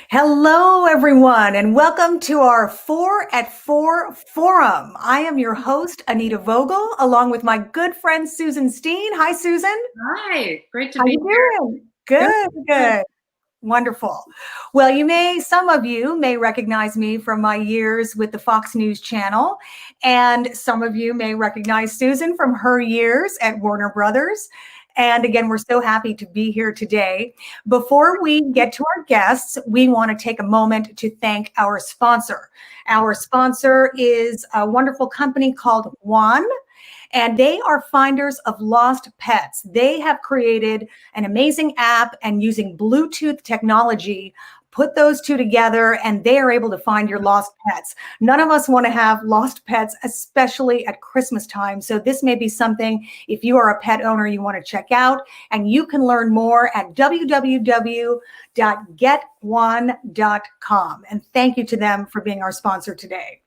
Hello, everyone, and welcome to our 4 at 4 forum. I am your host, Anita Vogel, along with my good friend, Susan Steen. Hi, Susan. Hi, great to How be you here. doing? Good, Good. good. Wonderful. Well, some of you may recognize me from my years with the Fox News Channel, and some of you may recognize Susan from her years at Warner Brothers. And again, we're so happy to be here today. Before we get to our guests, we want to take a moment to thank our sponsor. Our sponsor is a wonderful company called One, and they are finders of lost pets. They have created an amazing app and using Bluetooth technology, put those two together, and they are able to find your lost pets. None of us want to have lost pets, especially at Christmas time. So this may be something, if you are a pet owner, you want to check out, and you can learn more at www.getone.com. And thank you to them for being our sponsor today.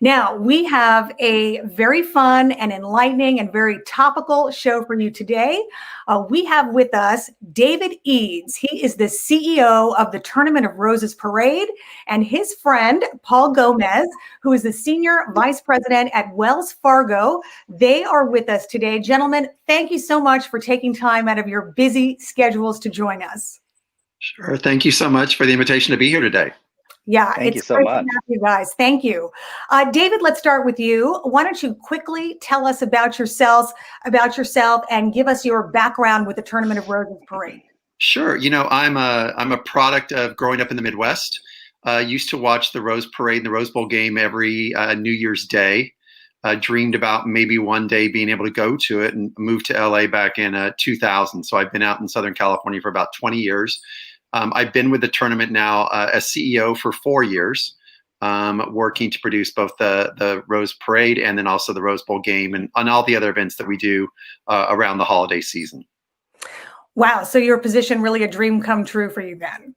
Now, we have a very fun and enlightening and very topical show for you today. We have with us David Eads. He is the CEO of the Tournament of Roses Parade, and his friend, Paul Gomez, who is the Senior Vice President at Wells Fargo. They are with us today. Gentlemen, thank you so much for taking time out of your busy schedules to join us. Sure. Thank you so much for the invitation to be here today. Yeah, Thank you it's so great much. to have you guys. Thank you. David, let's start with you. Why don't you quickly tell us about yourself, and give us your background with the Tournament of Roses Parade? Sure. I'm a product of growing up in the Midwest. Used to watch the Rose Parade and the Rose Bowl game every New Year's Day. Dreamed about maybe one day being able to go to it, and moved to LA back in 2000. So I've been out in Southern California for about 20 years. I've been with the tournament now as CEO for 4 years, working to produce both the Rose Parade and then also the Rose Bowl game and all the other events that we do around the holiday season. Wow. So your position really a dream come true for you then?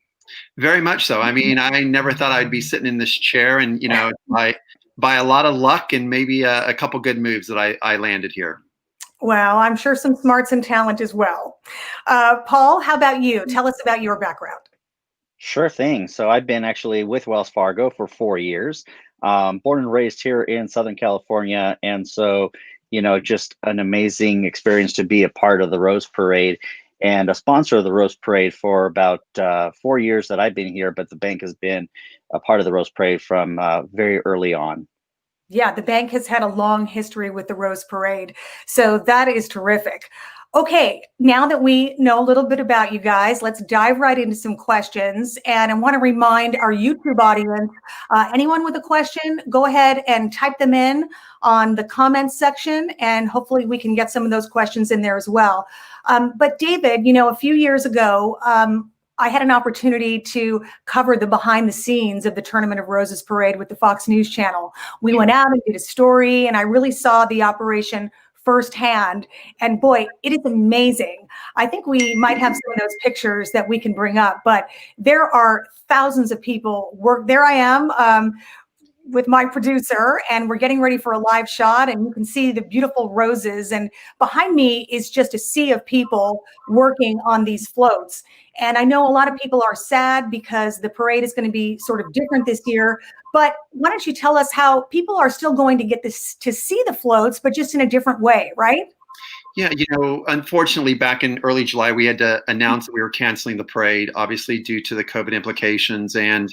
Very much so. I mean, I never thought I'd be sitting in this chair, and by a lot of luck and maybe a couple good moves that I landed here. Well, I'm sure some smarts and talent as well. Paul, how about you? Tell us about your background. Sure thing. So I've been actually with Wells Fargo for 4 years, born and raised here in Southern California. And so, just an amazing experience to be a part of the Rose Parade and a sponsor of the Rose Parade for about 4 years that I've been here. But the bank has been a part of the Rose Parade from very early on. Yeah, the bank has had a long history with the Rose Parade. So that is terrific. Okay, now that we know a little bit about you guys, let's dive right into some questions. And I want to remind our YouTube audience, anyone with a question, go ahead and type them in on the comments section, and hopefully we can get some of those questions in there as well. But David, a few years ago, I had an opportunity to cover the behind the scenes of the Tournament of Roses Parade with the Fox News Channel. We went out and did a story, and I really saw the operation firsthand. And boy, it is amazing. I think we might have some of those pictures that we can bring up, but there are thousands of people work. There I am. With my producer, and we're getting ready for a live shot, and you can see the beautiful roses, and behind me is just a sea of people working on these floats. And I know a lot of people are sad because the parade is going to be sort of different this year, but why don't you tell us how people are still going to get this to see the floats, but just in a different way, right? Yeah, unfortunately, back in early July, we had to announce that we were canceling the parade, obviously due to the COVID implications. And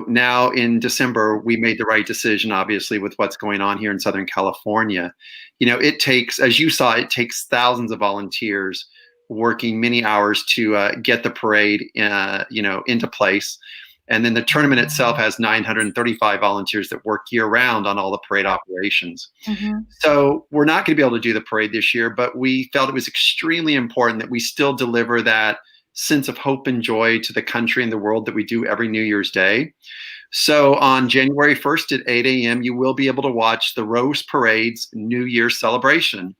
now in December, we made the right decision, obviously, with what's going on here in Southern California. It takes, as you saw, it takes thousands of volunteers working many hours to get the parade, into place. And then the tournament itself has 935 volunteers that work year round on all the parade operations. Mm-hmm. So we're not going to be able to do the parade this year, but we felt it was extremely important that we still deliver that sense of hope and joy to the country and the world that we do every New Year's Day. So on January 1st at 8 a.m., you will be able to watch the Rose Parade's New Year's celebration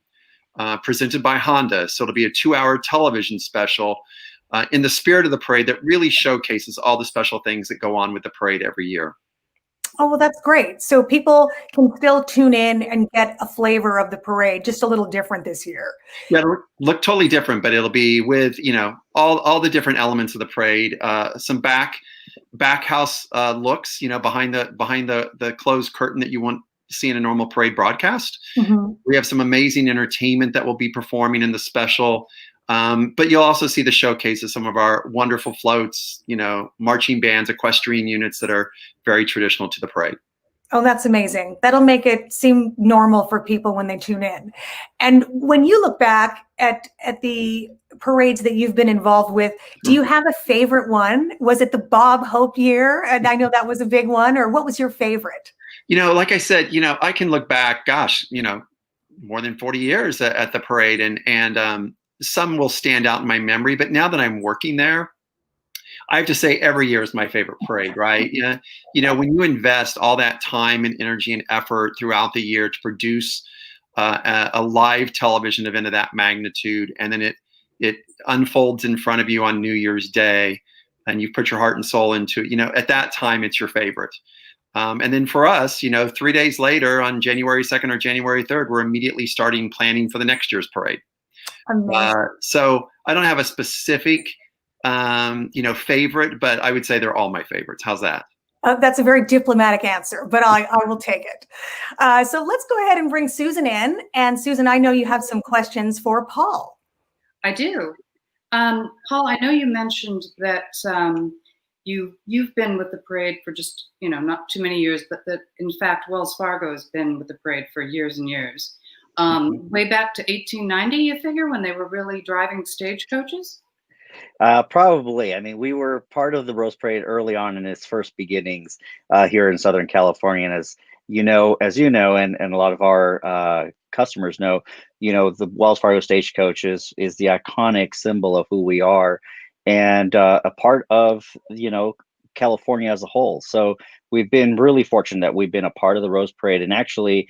presented by Honda. So it'll be a 2-hour television special in the spirit of the parade that really showcases all the special things that go on with the parade every year. Oh, well, that's great. So people can still tune in and get a flavor of the parade, just a little different this year. Yeah, it'll look totally different, but it'll be with, all the different elements of the parade, some back back house looks, behind the closed curtain that you want to see in a normal parade broadcast. Mhm. We have some amazing entertainment that will be performing in the special. But you'll also see the showcase of some of our wonderful floats, marching bands, equestrian units that are very traditional to the parade. Oh, that's amazing. That'll make it seem normal for people when they tune in. And when you look back at the parades that you've been involved with, do you have a favorite one? Was it the Bob Hope year? And I know that was a big one, or what was your favorite? Like I said, I can look back, gosh, more than 40 years at the parade, and some will stand out in my memory. But now that I'm working there, I have to say every year is my favorite parade, right? When you invest all that time and energy and effort throughout the year to produce a live television event of that magnitude, and then it unfolds in front of you on New Year's Day, and you put your heart and soul into it, at that time, it's your favorite. And then for us, 3 days later on January 2nd or January 3rd, we're immediately starting planning for the next year's parade. So I don't have a specific favorite, but I would say they're all my favorites. How's that? That's a very diplomatic answer, but I will take it. So let's go ahead and bring Susan in. And Susan, I know you have some questions for Paul. I do. Paul, I know you mentioned that you've been with the parade for just, not too many years, but that in fact, Wells Fargo has been with the parade for years and years. Way back to 1890, you figure, when they were really driving stagecoaches? Probably. I mean, we were part of the Rose Parade early on in its first beginnings here in Southern California. And as you know, and a lot of our customers know, the Wells Fargo Stagecoach is the iconic symbol of who we are, and a part of, California as a whole. So we've been really fortunate that we've been a part of the Rose Parade, and actually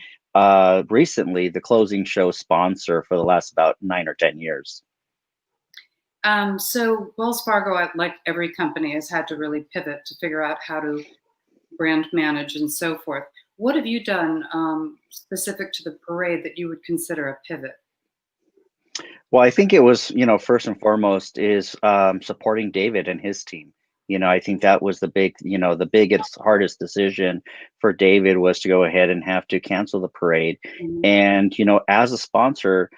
recently the closing show sponsor for the last about 9 or 10 years. So Wells Fargo, like every company, has had to really pivot to figure out how to brand manage and so forth. What have you done specific to the parade that you would consider a pivot? Well, I think it was, first and foremost is supporting David and his team. I think that was the biggest, hardest decision for David was to go ahead and have to cancel the parade. Mm-hmm. And, as a sponsor,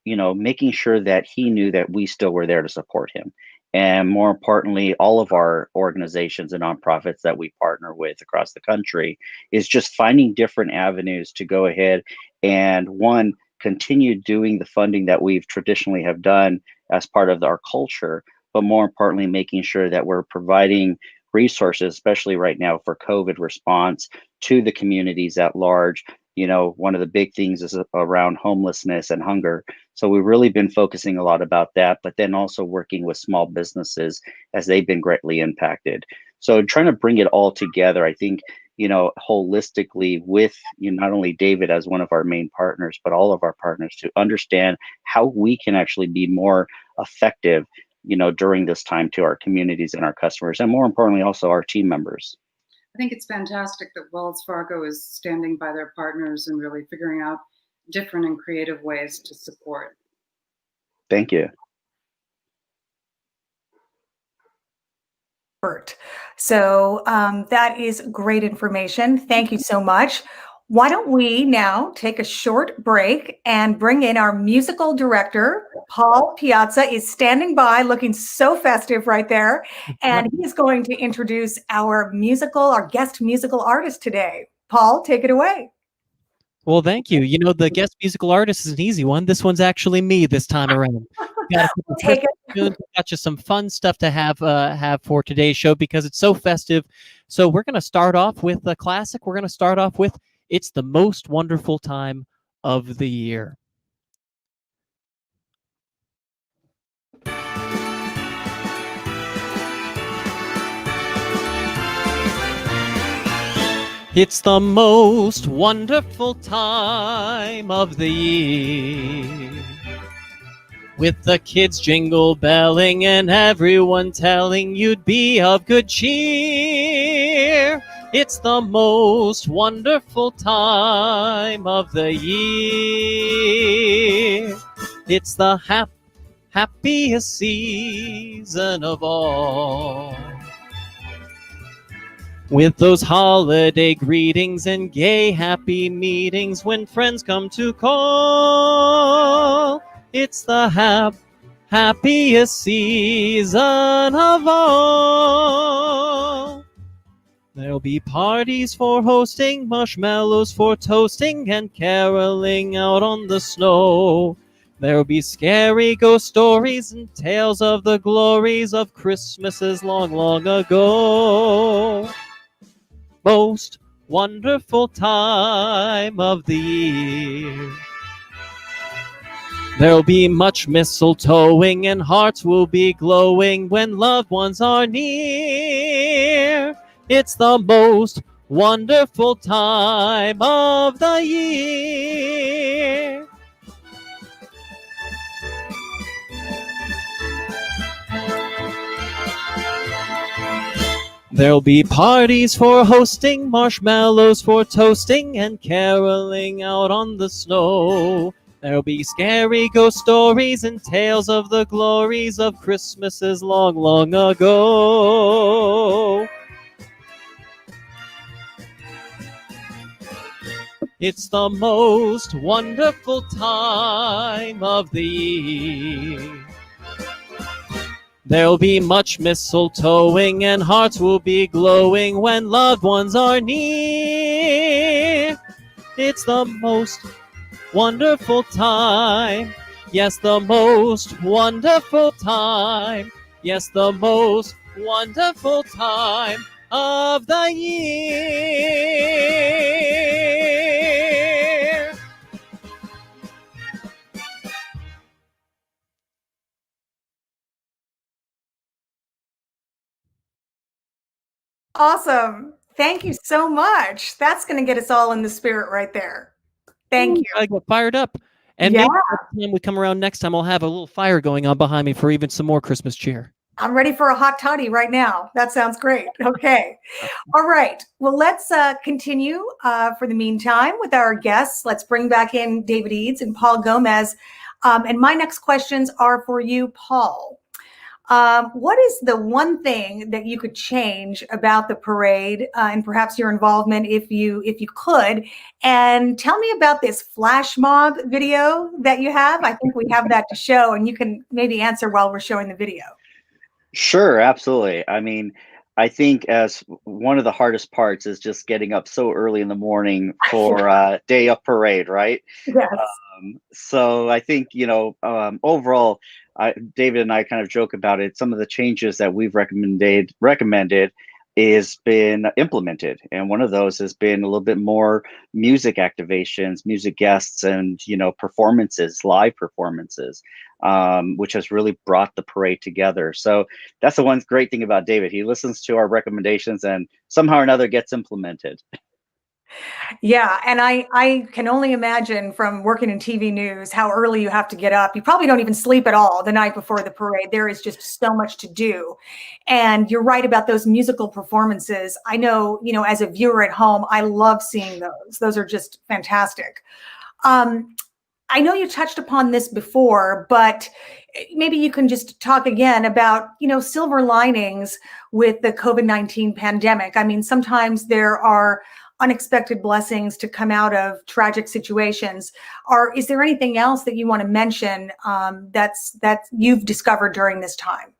making sure that he knew that we still were there to support him. And more importantly, all of our organizations and nonprofits that we partner with across the country is just finding different avenues to go ahead and, one, continue doing the funding that we've traditionally have done as part of our culture, but more importantly, making sure that we're providing resources, especially right now for COVID response, to the communities at large. One of the big things is around homelessness and hunger. So we've really been focusing a lot about that, but then also working with small businesses as they've been greatly impacted. So trying to bring it all together, I think, holistically with not only David as one of our main partners, but all of our partners to understand how we can actually be more effective, during this time to our communities and our customers, and more importantly, also our team members. I think it's fantastic that Wells Fargo is standing by their partners and really figuring out different and creative ways to support. Thank you. So that is great information. Thank you so much. Why don't we now take a short break and bring in our musical director, Paul Piazza is standing by looking so festive right there. And he is going to introduce our guest musical artist today. Paul, take it away. Well, thank you. The guest musical artist is an easy one. This one's actually me this time around. Take it. Got you some fun stuff to have for today's show because it's so festive. So we're going to start off with a classic. We're going to start off with "It's the Most Wonderful Time of the Year." It's the most wonderful time of the year, with the kids jingle belling and everyone telling you'd be of good cheer. It's the most wonderful time of the year. It's the happiest season of all. With those holiday greetings and gay happy meetings when friends come to call. It's the happiest season of all. There'll be parties for hosting, marshmallows for toasting, and caroling out on the snow. There'll be scary ghost stories and tales of the glories of Christmases long, long ago. Most wonderful time of the year. There'll be much mistletoeing and hearts will be glowing when loved ones are near. It's the most wonderful time of the year. There'll be parties for hosting, marshmallows for toasting, and caroling out on the snow. There'll be scary ghost stories and tales of the glories of Christmases long, long ago. It's the most wonderful time of the year. There'll be much mistletoeing and hearts will be glowing when loved ones are near. It's the most wonderful time. Yes, the most wonderful time. Yes, the most wonderful time of the year. Awesome. Thank you so much. That's going to get us all in the spirit right there. Thank you. I get fired up. And Yeah. maybe by the time we come around next time, I'll have a little fire going on behind me for even some more Christmas cheer. I'm ready for a hot toddy right now. That sounds great. Okay. All right. Well, let's continue for the meantime with our guests. Let's bring back in David Eads and Paul Gomez. And my next questions are for you, Paul. What is the one thing that you could change about the parade and perhaps your involvement if you could? And tell me about this flash mob video that you have. I think we have that to show, and you can maybe answer while we're showing the video. Sure, absolutely. I mean, I think as one of the hardest parts is just getting up so early in the morning for day of parade, right? Yes. So I think, overall, David and I kind of joke about it. Some of the changes that we've recommended is been implemented. And one of those has been a little bit more music activations, music guests, and, performances, live performances, which has really brought the parade together. So that's the one great thing about David. He listens to our recommendations and somehow or another gets implemented. Yeah, and I can only imagine from working in TV news how early you have to get up. You probably don't even sleep at all the night before the parade. There is just so much to do. And you're right about those musical performances. I know, as a viewer at home, I love seeing those. Those are just fantastic. I know you touched upon this before, but maybe you can just talk again about, silver linings with the COVID-19 pandemic. I mean, sometimes there are unexpected blessings to come out of tragic situations. Is there anything else that you want to mention that you've discovered during this time?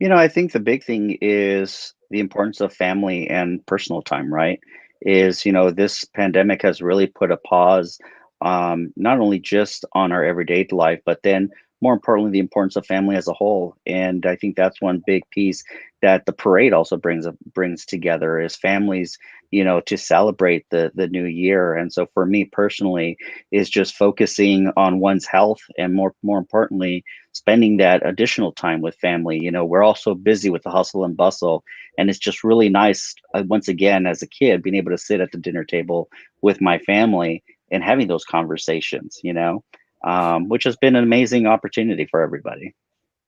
I think the big thing is the importance of family and personal time, right? This pandemic has really put a pause not only just on our everyday life, but then more importantly, the importance of family as a whole. And I think that's one big piece that the parade also brings together is families, to celebrate the new year. And so for me personally, is just focusing on one's health and more importantly, spending that additional time with family. We're all so busy with the hustle and bustle, and it's just really nice, once again, as a kid, being able to sit at the dinner table with my family and having those conversations, which has been an amazing opportunity for everybody.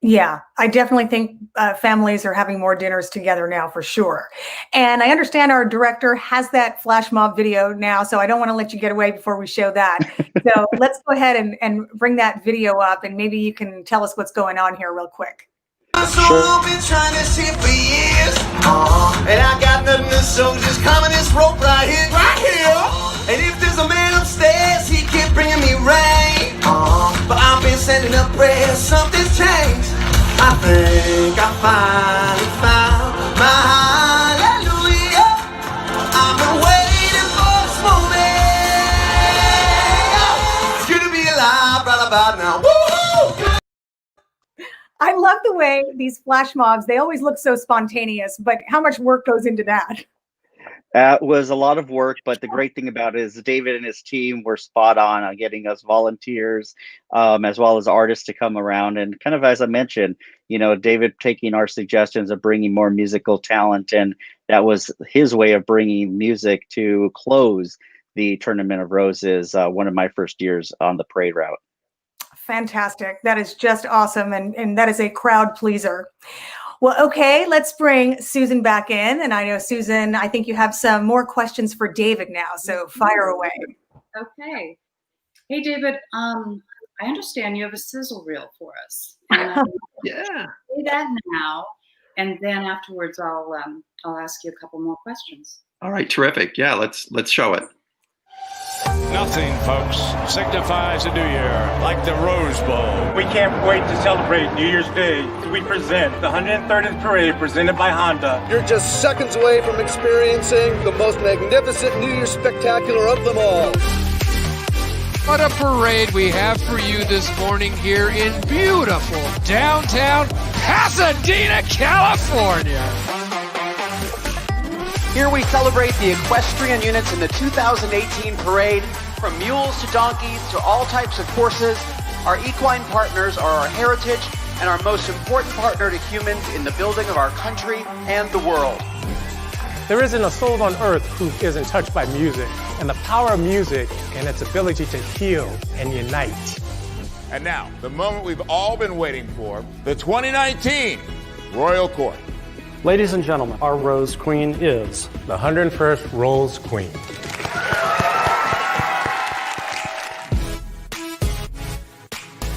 Yeah, I definitely think families are having more dinners together now for sure. And I understand our director has that flash mob video now, so I don't want to let you get away before we show that. So let's go ahead and bring that video up, and maybe you can tell us what's going on here real quick. Sure. Been trying to see for years, and I got nothing soldiers climbing this rope right here, right here. And if there's a man upstairs, he keep bringing me rain. But I've been sending up prayers, something's changed. I think I finally found my hallelujah. I've been waiting for this moment. It's good to be alive right about now. Woo-hoo! I love the way these flash mobs, they always look so spontaneous, but how much work goes into that? That was a lot of work, but the great thing about it is David and his team were spot on getting us volunteers, as well as artists to come around. And kind of as I mentioned, David taking our suggestions of bringing more musical talent, and that was his way of bringing music to close the Tournament of Roses, one of my first years on the parade route. Fantastic. That is just awesome. And that is a crowd pleaser. Well, okay, let's bring Susan back in. And I know, Susan, I think you have some more questions for David now. So fire away. Okay. Hey, David, I understand you have a sizzle reel for us. Yeah. Say that now, and then afterwards I'll ask you a couple more questions. All right. Terrific. Yeah. Let's show it. Nothing, folks, signifies a new year like the Rose Bowl. We can't wait to celebrate New Year's Day as we present the 130th Parade presented by Honda. You're just seconds away from experiencing the most magnificent New Year's spectacular of them all. What a parade we have for you this morning here in beautiful downtown Pasadena, California. Here we celebrate the equestrian units in the 2018 parade. From mules to donkeys to all types of horses, our equine partners are our heritage and our most important partner to humans in the building of our country and the world. There isn't a soul on earth who isn't touched by music and the power of music and its ability to heal and unite. And now, the moment we've all been waiting for, the 2019 Royal Court. Ladies and gentlemen, our Rose Queen is the 101st Rose Queen.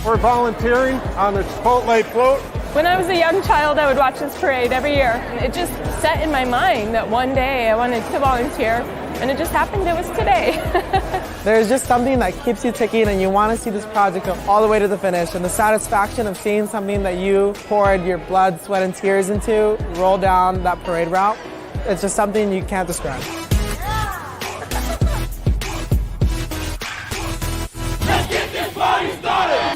We're volunteering on the Chipotle float. When I was a young child, I would watch this parade every year. It just set in my mind that one day I wanted to volunteer, and it just happened it was today. There's just something that keeps you ticking, and you want to see this project go all the way to the finish, and the satisfaction of seeing something that you poured your blood, sweat, and tears into roll down that parade route, it's just something you can't describe. Let's get this party started!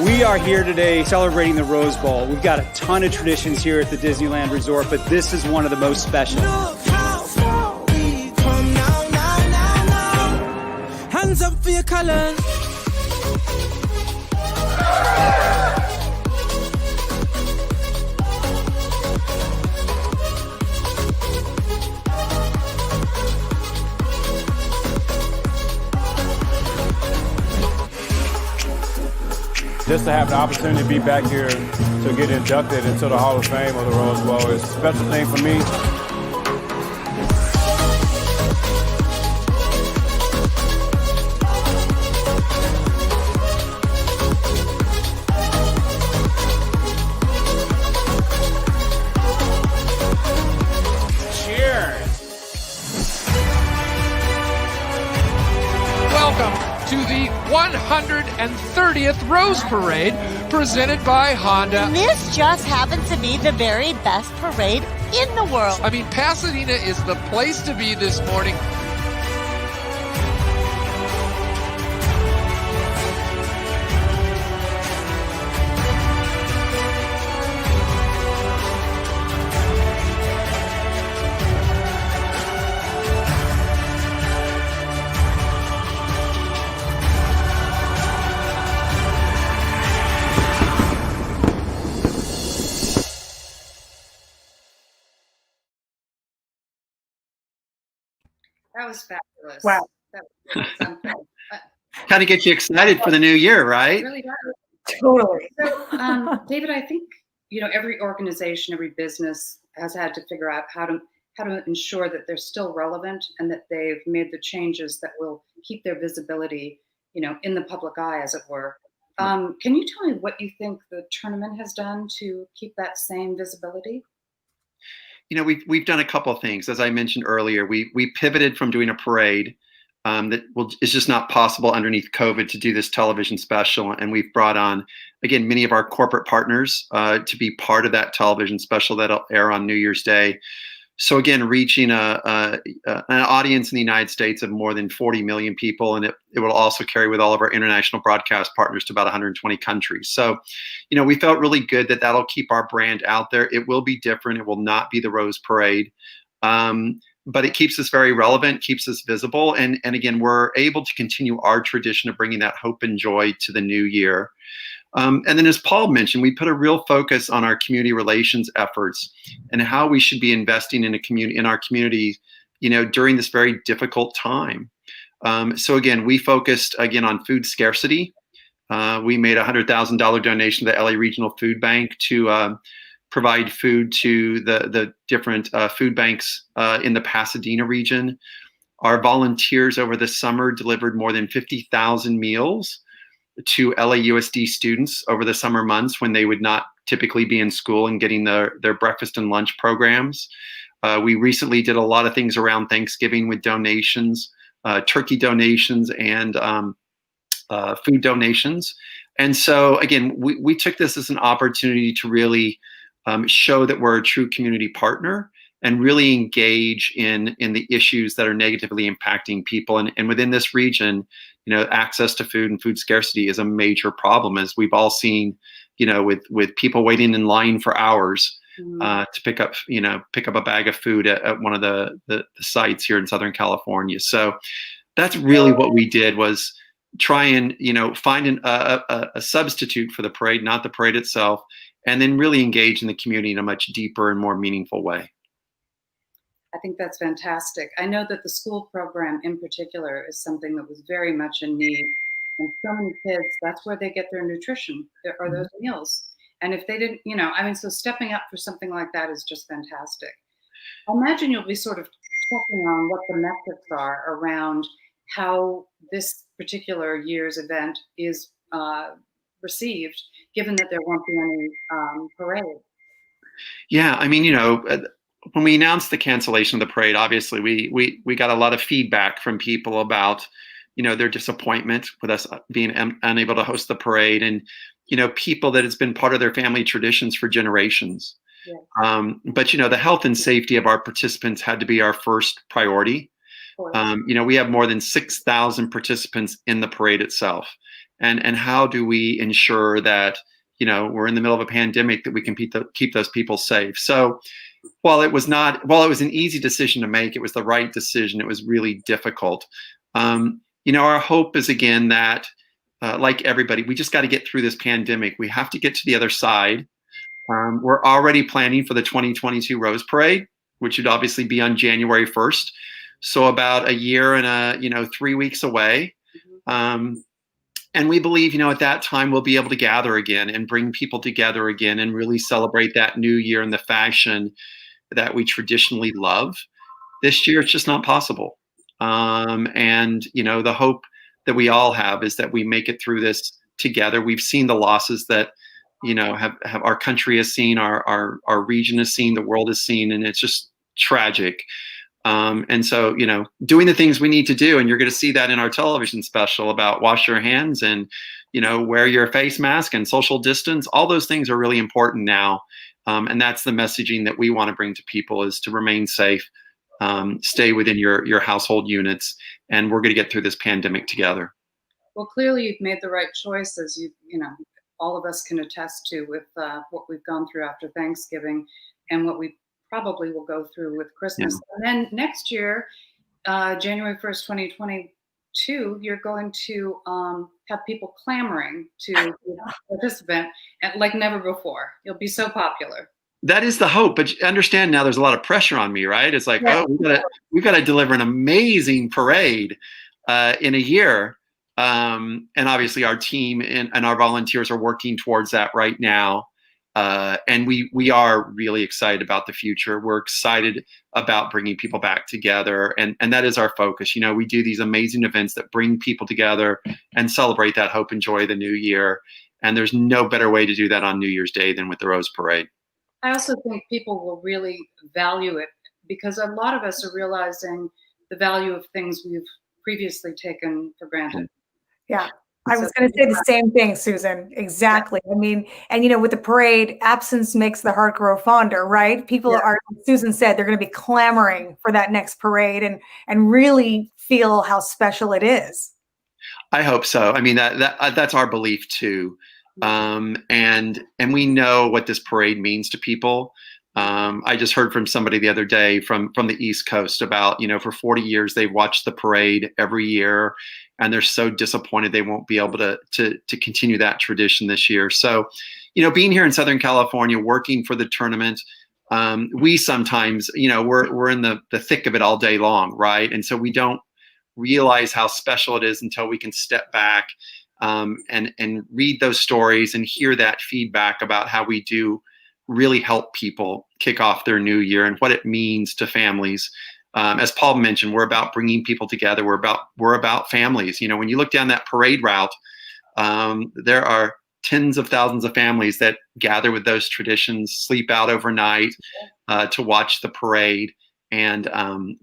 We are here today celebrating the Rose Bowl. We've got a ton of traditions here at the Disneyland Resort, but this is one of the most special. Hands up for your colors. Just to have the opportunity to be back here to get inducted into the Hall of Fame of the Rose Bowl is a special thing for me. Cheers. Welcome to the 130th Rose Parade presented by Honda. This just happens to be the very best parade in the world. I mean, Pasadena is the place to be this morning. That was fabulous. Wow. That was really something. Kind of gets you excited for the new year, right? It really does. Totally. So, David, I think, every organization, every business has had to figure out how to to ensure that they're still relevant and that they've made the changes that will keep their visibility, in the public eye, as it were. Can you tell me what you think the tournament has done to keep that same visibility? We've done a couple of things. As I mentioned earlier, we pivoted from doing a parade it's just not possible underneath COVID to do this television special. And we've brought on, again, many of our corporate partners to be part of that television special that'll air on New Year's Day. So again, reaching an audience in the United States of more than 40 million people, and it will also carry with all of our international broadcast partners to about 120 countries. So, we felt really good that that'll keep our brand out there. It will be different. It will not be the Rose Parade. But it keeps us very relevant, keeps us visible. And again, we're able to continue our tradition of bringing that hope and joy to the new year. And then as Paul mentioned, we put a real focus on our community relations efforts and how we should be investing in our community, during this very difficult time. So again, we focused on food scarcity. We made a $100,000 donation to the LA Regional Food Bank to provide food to the different food banks in the Pasadena region. Our volunteers over the summer delivered more than 50,000 meals to LAUSD students over the summer months when they would not typically be in school and getting their breakfast and lunch programs. We recently did a lot of things around Thanksgiving with donations, turkey donations, and food donations. And so again, we took this as an opportunity to really show that we're a true community partner and really engage in the issues that are negatively impacting people. And within this region, access to food and food scarcity is a major problem, as we've all seen, with people waiting in line for hours to pick up a bag of food at one of the sites here in Southern California. So that's really what we did, was try and, find a substitute for the parade, not the parade itself, and then really engage in the community in a much deeper and more meaningful way. I think that's fantastic. I know that the school program in particular is something that was very much in need. And so many kids, that's where they get their nutrition, or those meals. And if they didn't, so stepping up for something like that is just fantastic. I imagine you'll be sort of checking on what the metrics are around how this particular year's event is received, given that there won't be any parade. Yeah, when we announced the cancellation of the parade, obviously we got a lot of feedback from people about, their disappointment with us being unable to host the parade, and, people that it's been part of their family traditions for generations. Yeah. But, the health and safety of our participants had to be our first priority. We have more than 6,000 participants in the parade itself. And how do we ensure that, we're in the middle of a pandemic, that we can keep those people safe? So while it was an easy decision to make, it was the right decision. It was really difficult. Our hope is, again, that like everybody, we just got to get through this pandemic. We have to get to the other side. We're already planning for the 2022 Rose Parade, which would obviously be on January 1st. So about a year and 3 weeks away. And we believe, at that time we'll be able to gather again and bring people together again and really celebrate that new year in the fashion that we traditionally love. This year, it's just not possible. And the hope that we all have is that we make it through this together. We've seen the losses that, have our country has seen, our region has seen, the world has seen, and it's just tragic. And so, doing the things we need to do, and you're going to see that in our television special about wash your hands and, wear your face mask and social distance. All those things are really important now. And that's the messaging that we want to bring to people, is to remain safe, stay within your household units, and we're going to get through this pandemic together. Well, clearly you've made the right choice, as all of us can attest to, with what we've gone through after Thanksgiving and what we probably will go through with Christmas. Yeah. And then next year, January 1st, 2022, you're going to have people clamoring to participate like never before. You'll be so popular. That is the hope, but understand now there's a lot of pressure on me, right? It's like, we've got to deliver an amazing parade in a year. And obviously our team and our volunteers are working towards that right now. And we are really excited about the future. We're excited about bringing people back together, and that is our focus. You know, we do these amazing events that bring people together and celebrate that hope and joy of the new year. And there's no better way to do that on New Year's Day than with the Rose Parade. I also think people will really value it because a lot of us are realizing the value of things we've previously taken for granted. Yeah. I was going to say the same thing, Susan. Exactly. I mean, and you know, with the parade, absence makes the heart grow fonder, right? People are, Susan said, they're going to be clamoring for that next parade and really feel how special it is. I hope so. I mean, that's our belief too. And we know what this parade means to people. I just heard from somebody the other day from the East Coast about, you know, for 40 years, they watched the parade every year, and they're so disappointed they won't be able to continue that tradition this year. So, you know, being here in Southern California, working for the tournament, we sometimes, you know, we're in the thick of it all day long, right? And so we don't realize how special it is until we can step back and read those stories and hear that feedback about how we do really help people kick off their new year and what it means to families. As Paul mentioned, we're about bringing people together. We're about families. You know, when you look down that parade route, there are tens of thousands of families that gather with those traditions, sleep out overnight to watch the parade. And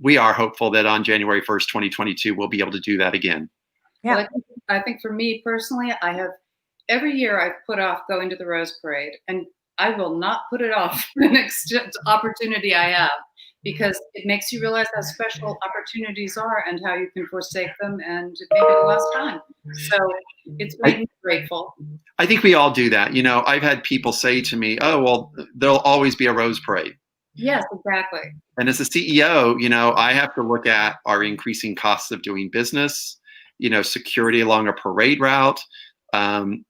we are hopeful that on January 1st, 2022, we'll be able to do that again. Yeah. Well, I think for me personally, every year I've put off going to the Rose Parade, and I will not put it off the next opportunity I have, because it makes you realize how special opportunities are and how you can forsake them and maybe the last time. So it's made me grateful. I think we all do that. You know, I've had people say to me, oh, well, there'll always be a Rose Parade. Yes, exactly. And as a CEO, you know, I have to look at our increasing costs of doing business, you know, security along a parade route.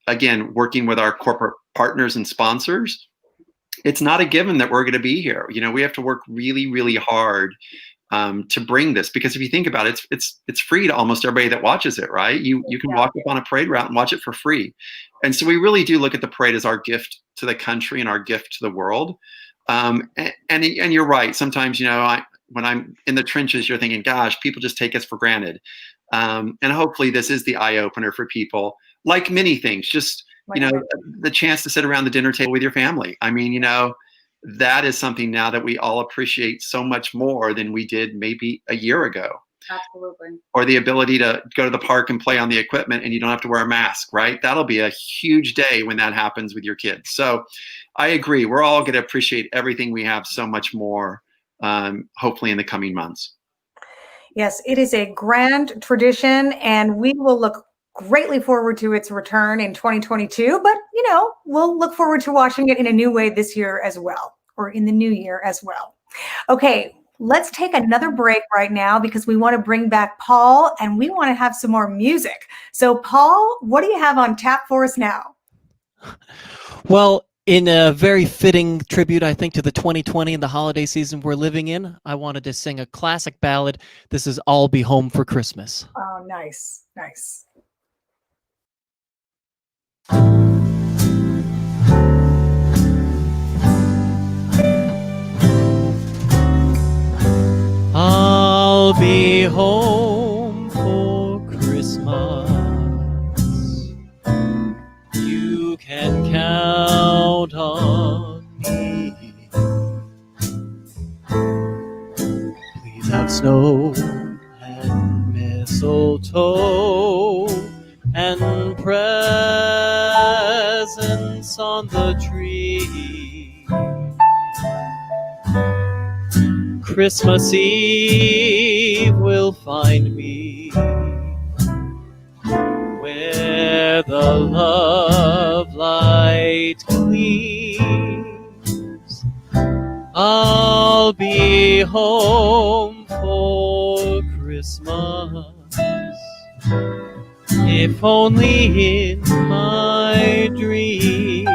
Again, working with our corporate partners and sponsors, it's not a given that we're going to be here. You know, we have to work really, really hard to bring this, because if you think about it, it's free to almost everybody that watches it, right? You can walk up on a parade route and watch it for free. And so we really do look at the parade as our gift to the country and our gift to the world. And you're right. Sometimes, you know, when I'm in the trenches, you're thinking, gosh, people just take us for granted. And hopefully this is the eye opener for people, like many things, just, you know, the chance to sit around the dinner table with your family. I mean, you know, that is something now that we all appreciate so much more than we did maybe a year ago. Absolutely. Or the ability to go to the park and play on the equipment and you don't have to wear a mask, right? That'll be a huge day when that happens with your kids. So I agree. We're all going to appreciate everything we have so much more, hopefully in the coming months. Yes, it is a grand tradition, and we will look greatly forward to its return in 2022. But, you know, we'll look forward to watching it in a new way this year as well, or in the new year as well. Okay, let's take another break right now because we want to bring back Paul and we want to have some more music. So, Paul, what do you have on tap for us now? Well, in a very fitting tribute, I think, to the 2020 and the holiday season we're living in, I wanted to sing a classic ballad. This is I'll Be Home for Christmas. Oh, nice, nice. I'll be home for Christmas. You can count on me. Please have snow and mistletoe and presents on the tree. Christmas Eve will find me where the love light gleams. I'll be home for Christmas, if only in my dreams.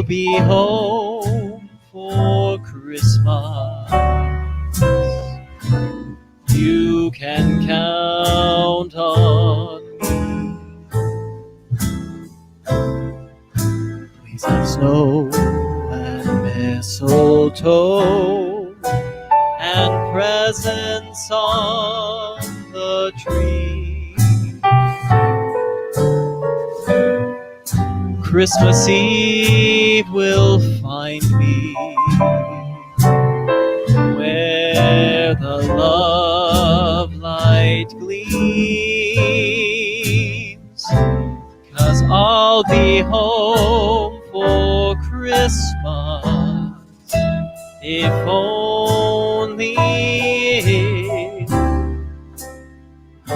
be home for Christmas. You can count on me. Please have snow and mistletoe and presents on the tree. Christmas Eve will find me where the love light gleams, 'cause I'll be home for Christmas, if only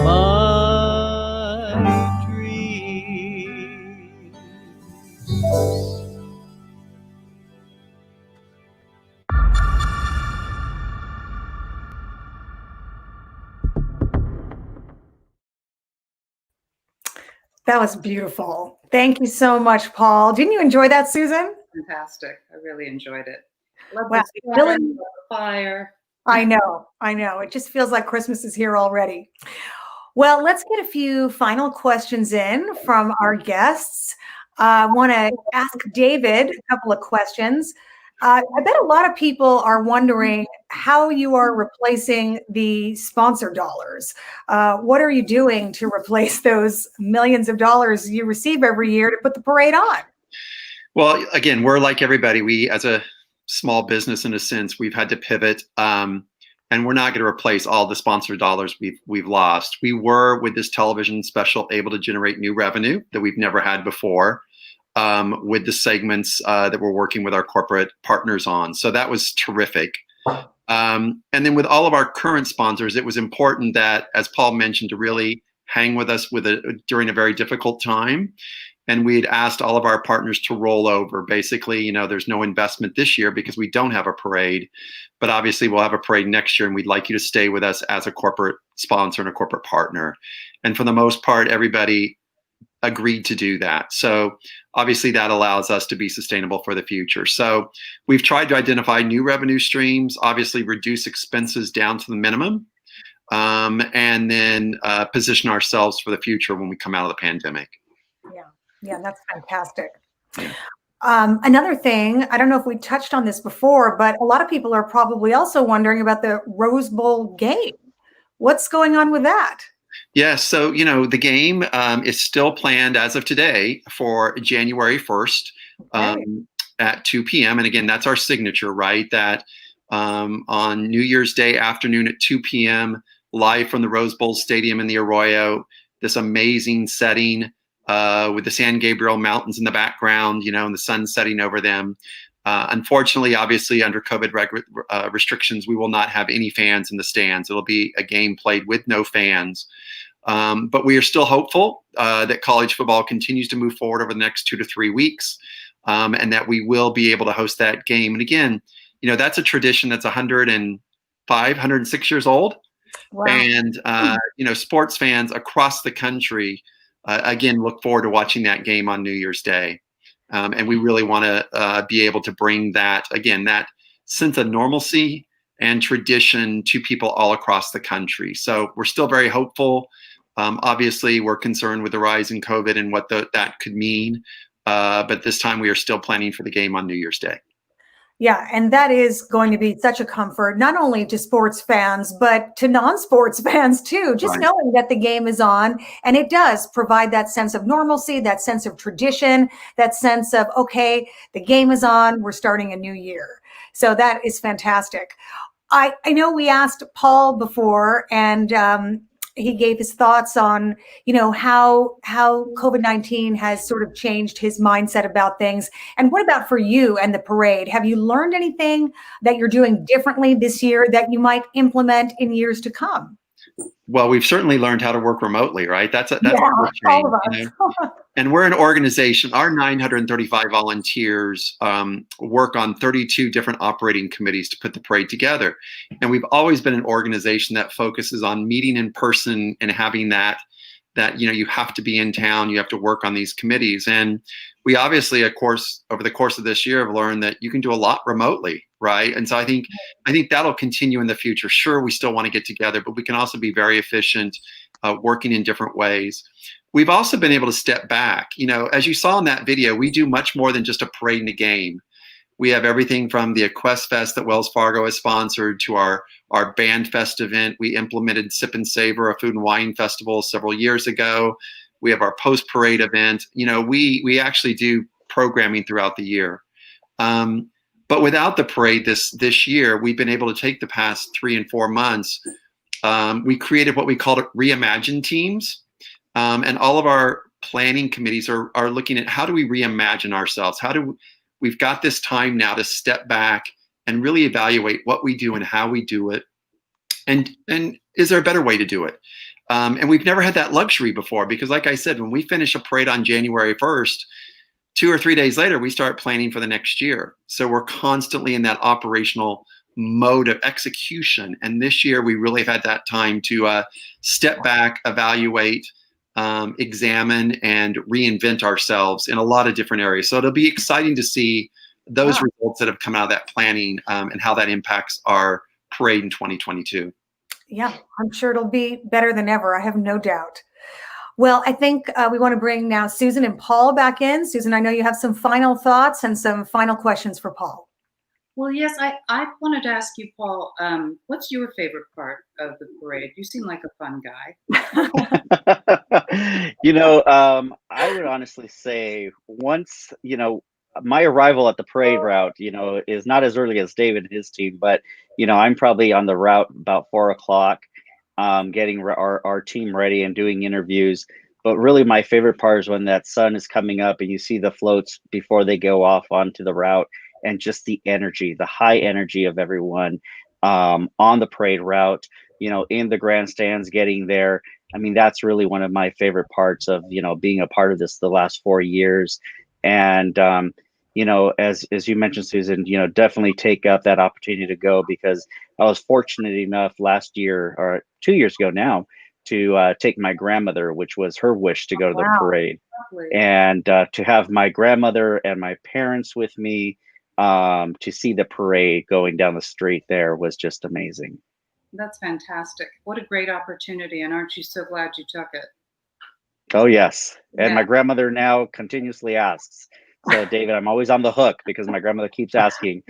my dreams. That was beautiful. Thank you so much, Paul. Didn't you enjoy that, Susan? Fantastic. I really enjoyed it. Love Wow. the sweater, love the fire. I know. It just feels like Christmas is here already. Well, let's get a few final questions in from our guests. I want to ask David a couple of questions. I bet a lot of people are wondering how you are replacing the sponsor dollars. What are you doing to replace those millions of dollars you receive every year to put the parade on? Well, again, we're like everybody. We, as a small business in a sense, we've had to pivot, and we're not going to replace all the sponsor dollars we've lost. We were, with this television special, able to generate new revenue that we've never had before, with the segments that we're working with our corporate partners on. So that was terrific. And then with all of our current sponsors, it was important that, as Paul mentioned, to really hang with us during a very difficult time. And we'd asked all of our partners to roll over. Basically, there's no investment this year because we don't have a parade, but obviously we'll have a parade next year, and we'd like you to stay with us as a corporate sponsor and a corporate partner. And for the most part, everybody agreed to do that. So obviously that allows us to be sustainable for the future. So we've tried to identify new revenue streams, obviously reduce expenses down to the minimum, and then position ourselves for the future when we come out of the pandemic. Yeah, that's fantastic. Another thing, I don't know if we touched on this before, but a lot of people are probably also wondering about the Rose Bowl game. What's going on with that? Yes, so the game is still planned as of today for January 1st at 2 p.m. And again, that's our signature, right? That on New Year's Day afternoon at 2 p.m., live from the Rose Bowl Stadium in the Arroyo, this amazing setting with the San Gabriel Mountains in the background, and the sun setting over them. Unfortunately, obviously, under COVID restrictions, we will not have any fans in the stands. It'll be a game played with no fans. But we are still hopeful that college football continues to move forward over the next 2 to 3 weeks, and that we will be able to host that game. And again, that's a tradition that's 105, 106 years old. Wow. And, sports fans across the country, again, look forward to watching that game on New Year's Day. And we really want to be able to bring that sense of normalcy and tradition to people all across the country. So we're still very hopeful. Obviously, we're concerned with the rise in COVID and what that could mean. But this time we are still planning for the game on New Year's Day. Yeah, and that is going to be such a comfort, not only to sports fans, but to non-sports fans too, just Right. knowing that the game is on. And it does provide that sense of normalcy, that sense of tradition, that sense of, okay, the game is on, we're starting a new year. So that is fantastic. I know we asked Paul before, and he gave his thoughts on, how COVID-19 has sort of changed his mindset about things. And what about for you and the parade? Have you learned anything that you're doing differently this year that you might implement in years to come? Well, we've certainly learned how to work remotely, right? That's a all of us. And we're an organization. Our 935 volunteers work on 32 different operating committees to put the parade together. And we've always been an organization that focuses on meeting in person and having that that, you have to be in town, you have to work on these committees. And we obviously, of course, over the course of this year have learned that you can do a lot remotely, right? And so I think that'll continue in the future. Sure, we still want to get together, but we can also be very efficient working in different ways. We've also been able to step back. As you saw in that video, we do much more than just a parade and a game. We have everything from the Equest Fest that Wells Fargo has sponsored to our Band Fest event. We implemented Sip and Savor, a food and wine festival, several years ago. We have our post-parade event. We actually do programming throughout the year. But without the parade this year, we've been able to take the past 3 and 4 months. We created what we called reimagine teams. And all of our planning committees are looking at how do we reimagine ourselves? We've got this time now to step back and really evaluate what we do and how we do it. And is there a better way to do it? And we've never had that luxury before because, like I said, when we finish a parade on January 1st, 2 or 3 days later, we start planning for the next year. So we're constantly in that operational mode of execution. And this year, we really have had that time to step back, evaluate, examine, and reinvent ourselves in a lot of different areas. So it'll be exciting to see those results that have come out of that planning and how that impacts our parade in 2022. Yeah, I'm sure it'll be better than ever. I have no doubt. Well, I think we want to bring now Susan and Paul back in. Susan, I know you have some final thoughts and some final questions for Paul. Well, yes, I wanted to ask you, Paul, what's your favorite part of the parade? You seem like a fun guy. I would honestly say once, my arrival at the parade route, is not as early as David and his team, but, I'm probably on the route about 4 o'clock, getting our team ready and doing interviews. But really my favorite part is when that sun is coming up and you see the floats before they go off onto the route, and just the energy, the high energy of everyone on the parade route, in the grandstands, getting there. I mean, that's really one of my favorite parts of, being a part of this the last 4 years. And, as you mentioned, Susan, definitely take up that opportunity to go, because I was fortunate enough last year, or 2 years ago now, to take my grandmother, which was her wish to go to the parade. Lovely. And to have my grandmother and my parents with me, to see the parade going down the street there was just amazing. That's fantastic. What a great opportunity. And aren't you so glad you took it? Oh, yes. And my grandmother now continuously asks. So, David, I'm always on the hook because my grandmother keeps asking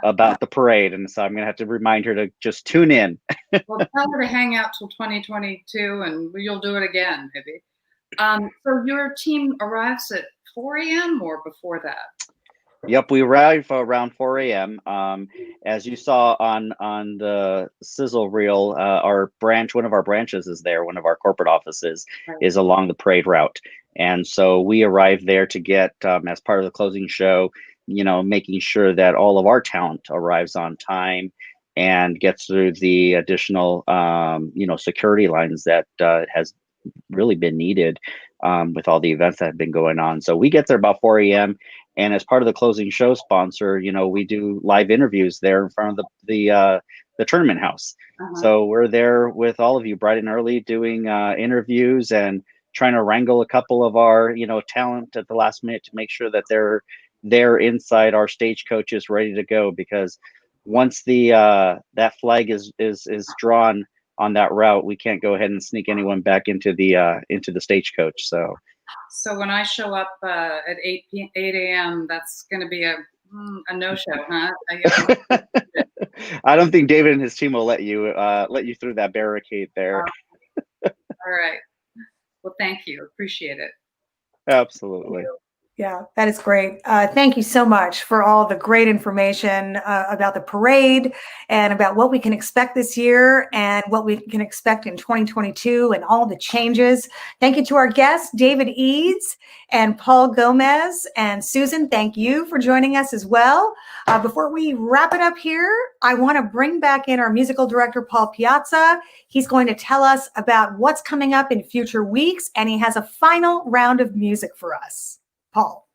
about the parade. And so I'm going to have to remind her to just tune in. Well, tell her to hang out till 2022 and you'll do it again, maybe. So your team arrives at 4 a.m. or before that? Yep, we arrive around 4 a.m. As you saw on the sizzle reel, one of our branches is there. One of our corporate offices is along the parade route. And so we arrive there to get, as part of the closing show, making sure that all of our talent arrives on time and gets through the additional, security lines that has really been needed with all the events that have been going on. So we get there about 4 a.m. And as part of the closing show sponsor, we do live interviews there in front of the tournament house. So we're there with all of you bright and early doing interviews and trying to wrangle a couple of our, talent at the last minute to make sure that they're inside our stagecoaches ready to go. Because once that flag is drawn on that route, we can't go ahead and sneak anyone back into the stagecoach. So when I show up at 8 a.m., that's going to be a no-show, huh? I don't think David and his team will let you through that barricade there. All right. Well, thank you. Appreciate it. Absolutely. Yeah, that is great. Thank you so much for all the great information about the parade and about what we can expect this year and what we can expect in 2022 and all the changes. Thank you to our guests, David Eads and Paul Gomez. And Susan, thank you for joining us as well. Before we wrap it up here, I want to bring back in our musical director, Paul Piazza. He's going to tell us about what's coming up in future weeks, and he has a final round of music for us. Paul.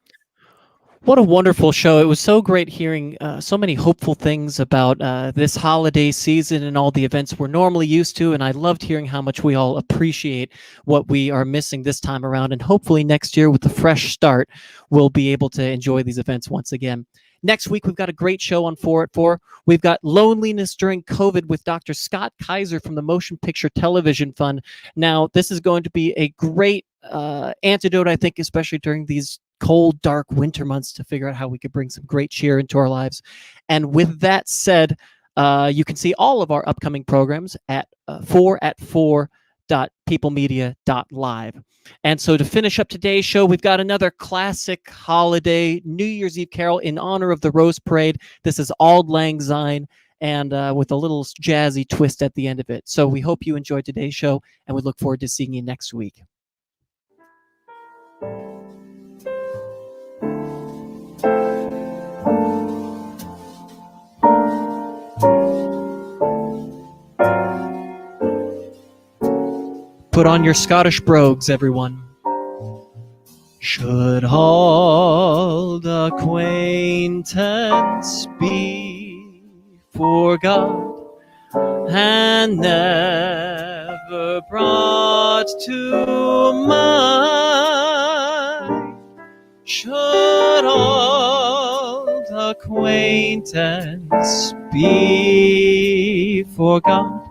What a wonderful show. It was so great hearing so many hopeful things about this holiday season and all the events we're normally used to. And I loved hearing how much we all appreciate what we are missing this time around. And hopefully next year with a fresh start, we'll be able to enjoy these events once again. Next week, we've got a great show on 4 at 4. We've got Loneliness During COVID with Dr. Scott Kaiser from the Motion Picture Television Fund. Now, this is going to be a great antidote, I think, especially during these cold, dark winter months, to figure out how we could bring some great cheer into our lives. And with that said, you can see all of our upcoming programs at 4at4.peoplemedia.live. And so to finish up today's show, we've got another classic holiday New Year's Eve carol in honor of the Rose Parade. This is Auld Lang Syne, and with a little jazzy twist at the end of it. So we hope you enjoyed today's show, and we look forward to seeing you next week. Put on your Scottish brogues, everyone. Should auld acquaintance be forgot and never brought to mind? Should auld acquaintance be forgot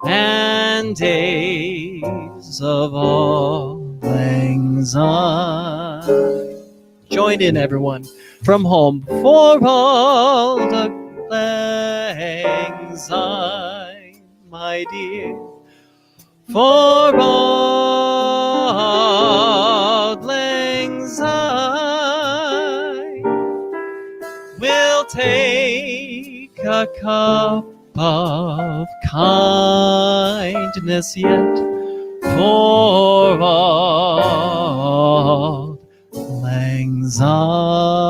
and days of Auld Lang Syne? Join in, everyone, from home for Auld Lang Syne, my dear, for Auld Lang Syne. We'll take a cup of kindness yet for Auld Lang Syne.